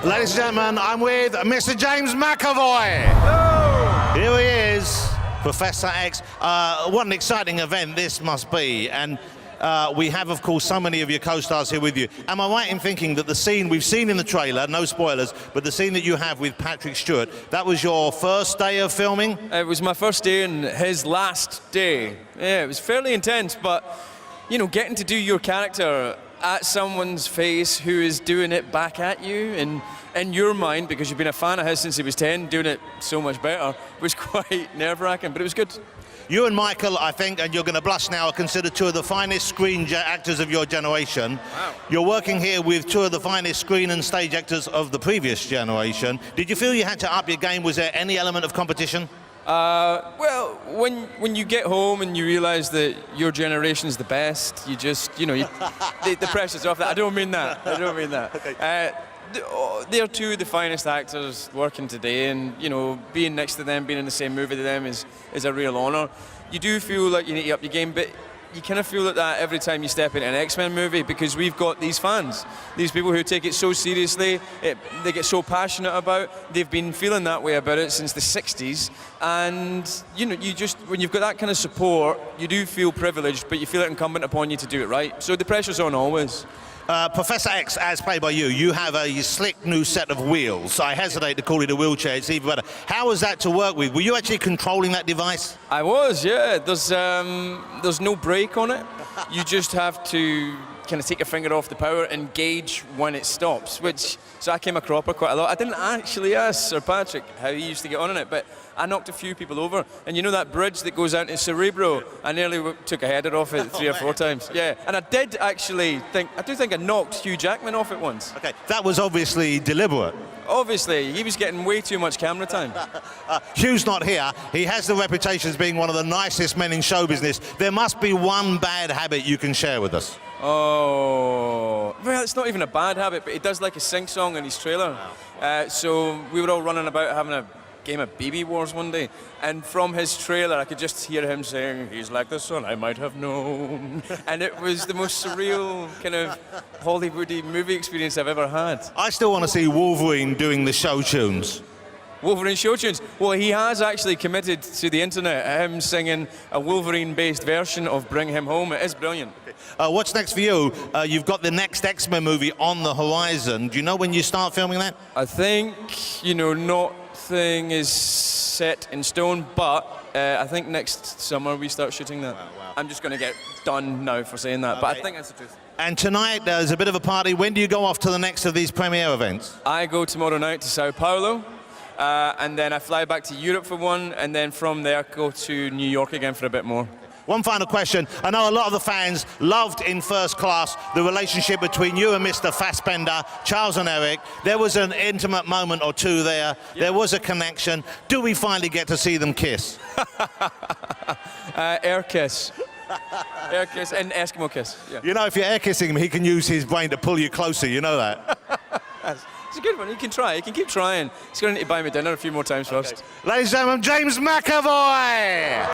Ladies and gentlemen, I'm with Mr. James McAvoy. Hello. Here he is, Professor X. What an exciting event this must be. And we have, of course, so many of your co-stars here with you. Am I right in thinking that the scene we've seen in the trailer, no spoilers, but the scene that you have with Patrick Stewart, that was your first day of filming? It was my first day and his last day. Yeah, it was fairly intense, but, you know, getting to do your character at someone's face who is doing it back at you and in your mind, because you've been a fan of his since he was 10, doing it so much better, was quite nerve-wracking, but it was good. You and Michael, I think, and you're going to blush now, are considered two of the finest screen actors of your generation. Wow. You're working here with two of the finest screen and stage actors of the previous generation. Did you feel you had to up your game? Was there any element of competition? Well, when you get home and you realise that your generation's the best, you just, you know, the pressure's off that. I don't mean that. I don't mean that. Okay. They're two of the finest actors working today, and, you know, being next to them, being in the same movie to them is a real honour. You do feel like you need to up your game, but you kind of feel like that every time you step into an X-Men movie, because we've got these fans, these people who take it so seriously, they get so passionate about. They've been feeling that way about it since the 60s, and, you know, you just, when you've got that kind of support, you do feel privileged, but you feel it incumbent upon you to do it right. So the pressure's on always. Professor X, as played by you, you have a slick new set of wheels. I hesitate to call it a wheelchair, it's even better. How was that to work with? Were you actually controlling that device? I was, yeah. There's no brake on it. You just have to kind of take your finger off the power and gauge when it stops, so I came a cropper quite a lot. I didn't actually ask Sir Patrick how he used to get on it, but I knocked a few people over. And you know that bridge that goes out to Cerebro? I nearly took a header off it 3 or 4 times. Yeah, and I did actually think I knocked Hugh Jackman off it once. Okay, that was obviously deliberate. Obviously, he was getting way too much camera time. Hugh's not here. He has the reputation as being one of the nicest men in show business. There must be one bad habit you can share with us. Oh, well, it's not even a bad habit, but he does like a sing-song in his trailer. So we were all running about having a game of BB Wars one day, and from his trailer I could just hear him saying, "He's like the son I might have known," and it was the most surreal kind of Hollywoody movie experience I've ever had. I still want to see Wolverine doing the show tunes. Wolverine show tunes? Well, he has actually committed to the internet, him singing a Wolverine-based version of Bring Him Home. It is brilliant. What's next for you? You've got the next X-Men movie on the horizon. Do you know when you start filming that? I think, you know, nothing is set in stone, but I think next summer we start shooting that. Wow. I'm just going to get done now for saying that, but I think that's the truth. And tonight there's a bit of a party. When do you go off to the next of these premiere events? I go tomorrow night to Sao Paulo. And then I fly back to Europe for one, and then from there go to New York again for a bit more. One final question. I know a lot of the fans loved in First Class the relationship between you and Mr. Fassbender, Charles and Eric. There was an intimate moment or two there. Yeah. There was a connection. Do we finally get to see them kiss? Air kiss. Air kiss and Eskimo kiss. Yeah. You know, if you're air kissing him, he can use his brain to pull you closer. You know that. It's a good one. He can try. He can keep trying. He's going to need to buy me dinner a few more times first. Ladies and gentlemen, James McAvoy!